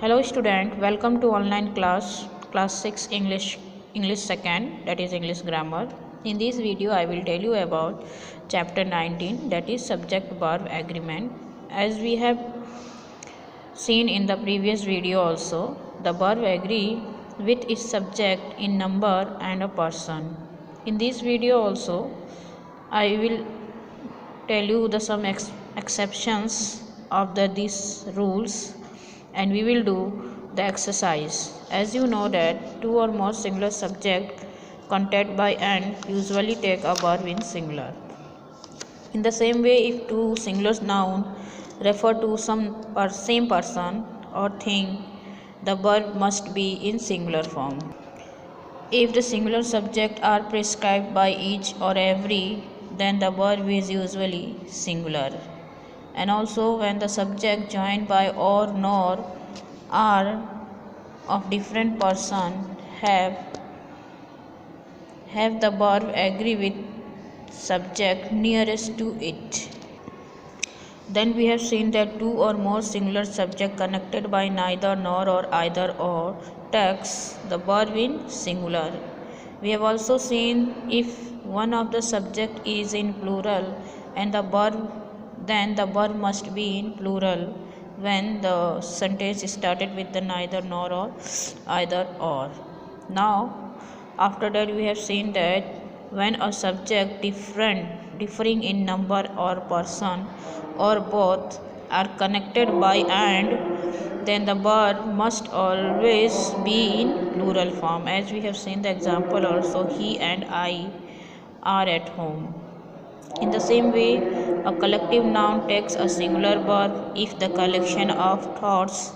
Hello student, welcome to online class 6 English second, that is English grammar. In this video I will tell you about chapter 19, that is subject verb agreement. As we have seen in the previous video also, the verb agree with its subject in number and a person. In this video also I will tell you the some exceptions of these rules, and we will do the exercise. As you know that two or more singular subject contained by and usually take a verb in singular. In the same way, if two singular nouns refer to same person or thing, the verb must be in singular form. If the singular subject are prescribed by each or every, then the verb is usually singular. And also when the subject joined by or nor are of different person have the verb agree with subject nearest to it. Then we have seen that two or more singular subject connected by neither nor or either or takes the verb in singular. We have also seen if one of the subject is in plural and the verb, then the verb must be in plural when the sentence is started with the neither nor or either or. Now after that we have seen that when a subject differing in number or person or both are connected by and, then the verb must always be in plural form. As we have seen the example also, he and I are at home. In the same way, a collective noun takes a singular verb if the collection of thoughts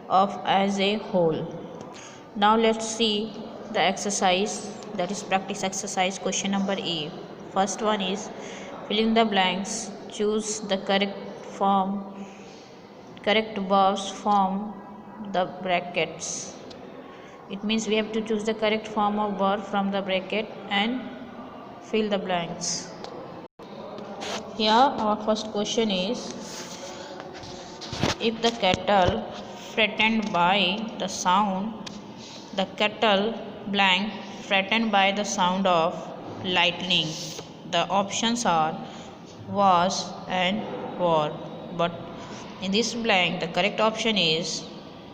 of as a whole. Now let's see the exercise, that is practice exercise question number A. First one is fill in the blanks, choose the correct verbs from the brackets. It means we have to choose the correct form of verb from the bracket and fill the blanks. Here our first question is, if the kettle frightened by the sound, the kettle blank frightened by the sound of lightning. The options are was and were, but in this blank the correct option is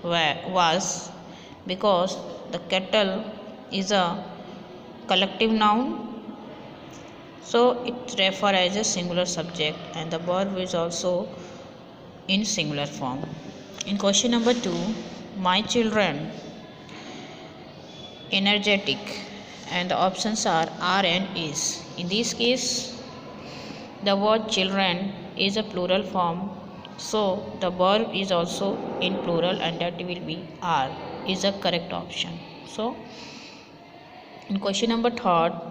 was, because the kettle is a collective noun, so it refers as a singular subject and the verb is also in singular form. In question number 2, my children energetic, and the options are and is. In this case the word children is a plural form, so the verb is also in plural and that will be are is a correct option. So in question number 3,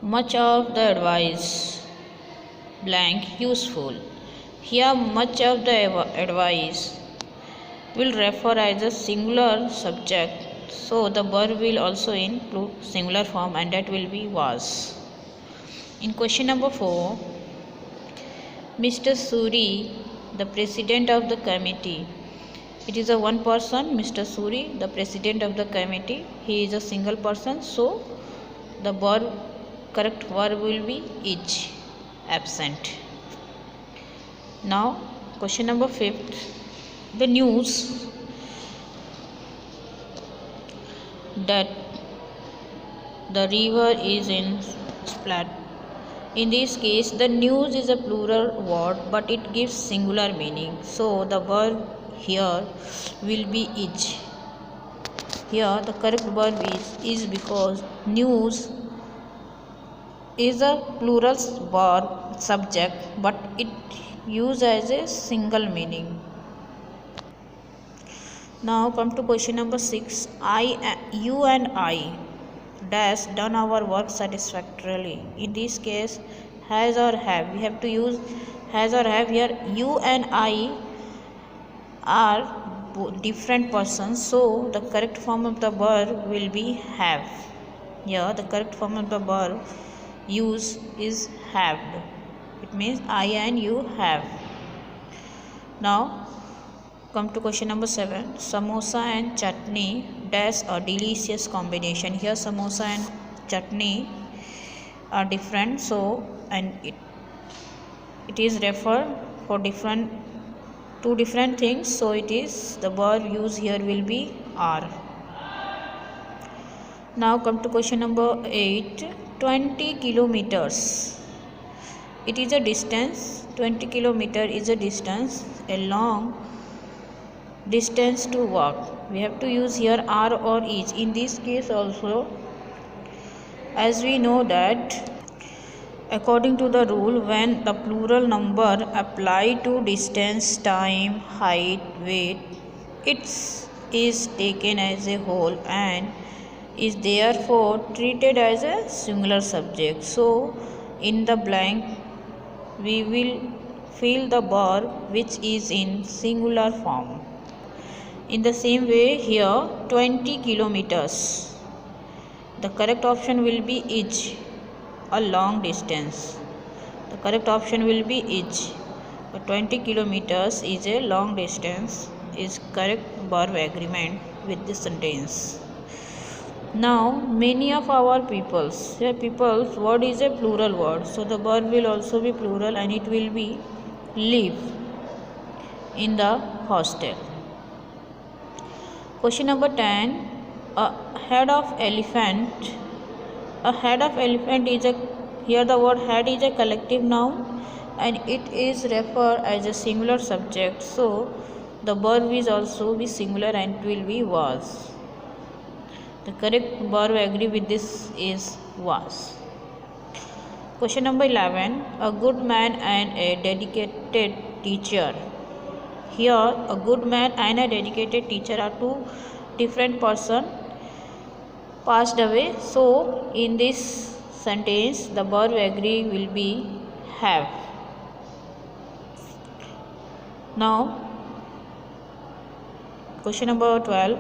much of the advice blank useful. Here much of the advice will refer as a singular subject, so the verb will also in singular form and that will be was. In question number 4, Mr. Suri, the president of the committee. It is a one person, Mr. Suri, the president of the committee. He is a single person, so the correct verb will be is, absent. Now question number 5, the news that the river is in splat. In this case the news is a plural word but it gives singular meaning, so the verb here will be is. Here the correct verb is because news is a plural verb subject but it used as a single meaning. Now come to question number 6, you and I dash done our work satisfactorily. In this case has or have, we have to use has or have. Here you and I are different persons, so the correct form of the verb will be have. Here the correct form of the verb use is have. It means I and you have. Now Come to question number 7. Samosa and chutney dash a delicious combination. Here samosa and chutney are different, so and it is refer for two different things, so it is the verb used here will be are. Now come to question number 8. 20 kilometers. It is a distance. 20 kilometer is a distance, a long distance to walk. We have to use here are or is. In this case also, as we know that according to the rule, when the plural number apply to distance, time, height, weight, it is taken as a whole and is therefore treated as a singular subject. So in the blank we will fill the verb which is in singular form. In the same way here 20 kilometers, the correct option will be is, a long distance. The correct option will be is. 20 kilometers is a long distance is correct verb agreement with this sentence. Now many of our peoples, here people's word is a plural word, so the verb will also be plural and it will be live in the hostel. Question number 10. A head of elephant. A head of elephant is a, here the word head is a collective noun and it is referred as a singular subject, so the verb is also be singular and it will be was. The correct verb agree with this is was. Question number 11. A good man and a dedicated teacher. Here a good man and a dedicated teacher are two different person passed away, so in this sentence the verb agree will be have. Now question number 12.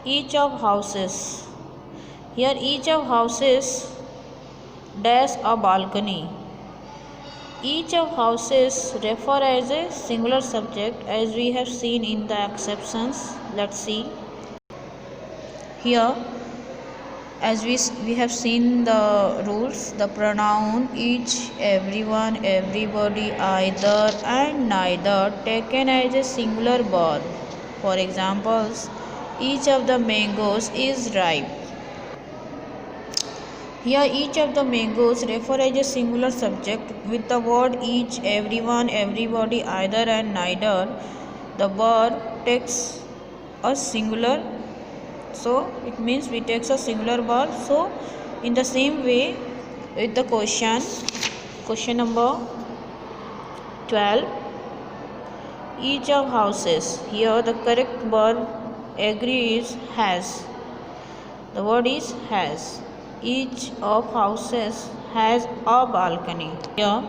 Each of houses. Here each of houses dash a balcony. Each of houses refer as a singular subject as we have seen in the exceptions. Let's see. Here as we have seen the rules, the pronoun each, everyone, everybody, either and neither taken as a singular verb. For examples, each of the mangoes is ripe. Here each of the mangoes refer as a singular subject with the word each, everyone, everybody, either and neither. The verb takes a singular, so it means we takes a singular verb. So in the same way with the question number 12. Each of houses. Here the correct verb agree is has. The word is has. Each of houses has a balcony. Here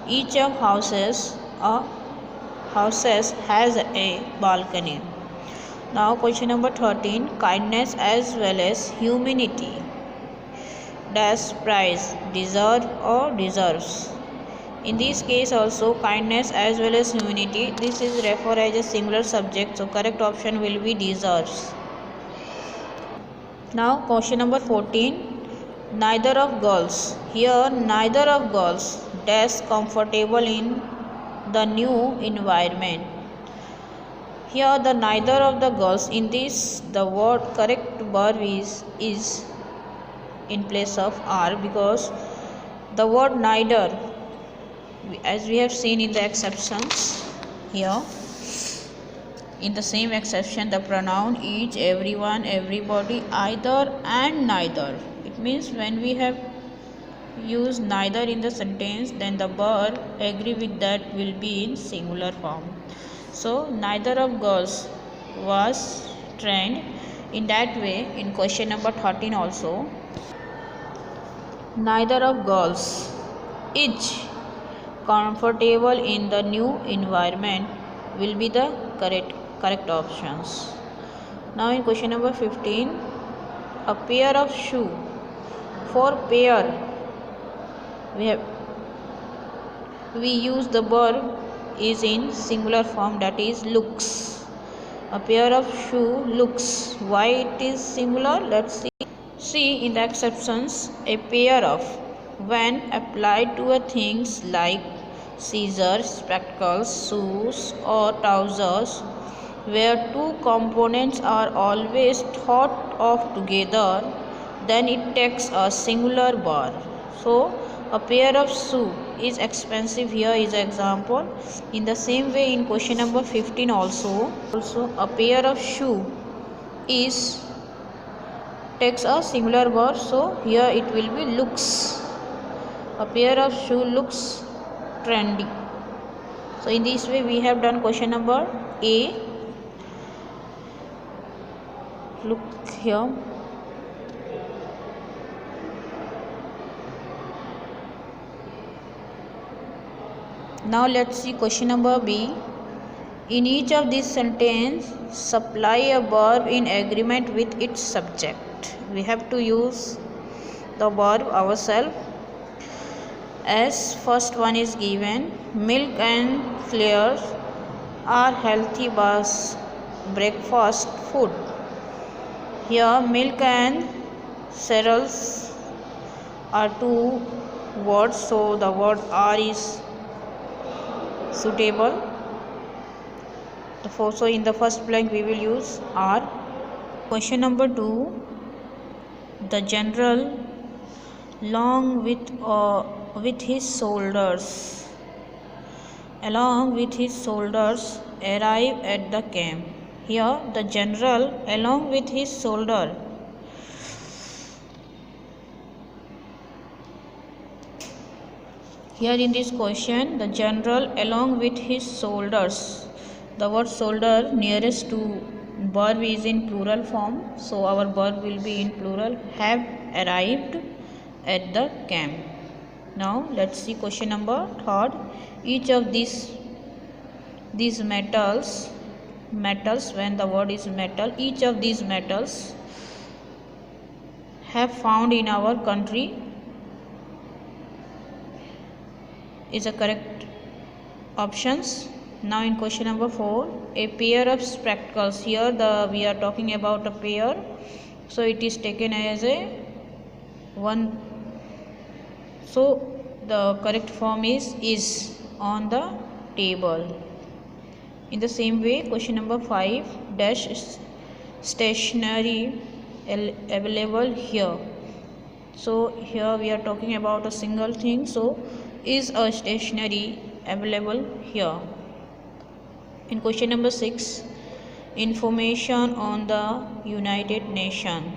each of houses has a balcony. Now question number 13. Kindness as well as humanity dash prize, deserve or deserves. In this case also kindness as well as humanity, this is referred as a singular subject, so correct option will be deserves. Now question number 14. Neither of girls. Here neither of girls dash comfortable in the new environment. Here the neither of the girls, in this the word correct verb is in place of are, because the word neither, as we have seen in the exceptions, here in the same exception the pronoun each, everyone, everybody, either and neither. It means when we have used neither in the sentence, then the verb agree with that will be in singular form. So neither of girls was trained in that way. In question number 13 also, neither of girls is comfortable in the new environment will be the correct options. Now in question number 15, a pair of shoe. For pair we use the verb is in singular form, that is looks. A pair of shoe looks. Why it is singular? Let's see. See in the exceptions, a pair of, when applied to a things like scissors, spectacles, shoes or trousers, where two components are always thought of together, then it takes a singular verb. So a pair of shoe is expensive. Here is an example. In the same way, in question number 15 also a pair of shoe is takes a singular verb, so here it will be looks. A pair of shoe looks trendy. So in this way we have done question number A. Look here. Now let's see question number B. In each of these sentences, supply a verb in agreement with its subject. We have to use the verb ourselves. As first one is given, milk and clears are healthy breakfast food. Here milk and cereals are two words, so the word are is suitable. So in the first blank we will use are. Question number 2. The general along with his soldiers arrive at the camp. Here the general along with his soldier. Here in this question, the general along with his soldiers. The word soldier nearest to verb is in plural form, so our verb will be in plural. Have arrived at the camp. Now let's see question number 3. Each of these metals, when the word is metal, each of these metals have found in our country is a correct options. Now in question number 4, a pair of spectacles. Here we are talking about a pair, so it is taken as a one. So the correct form is on the table. In the same way, question number 5, dash stationery available here. So here we are talking about a single thing, so is a stationery available here. In question number 6, information on the United Nations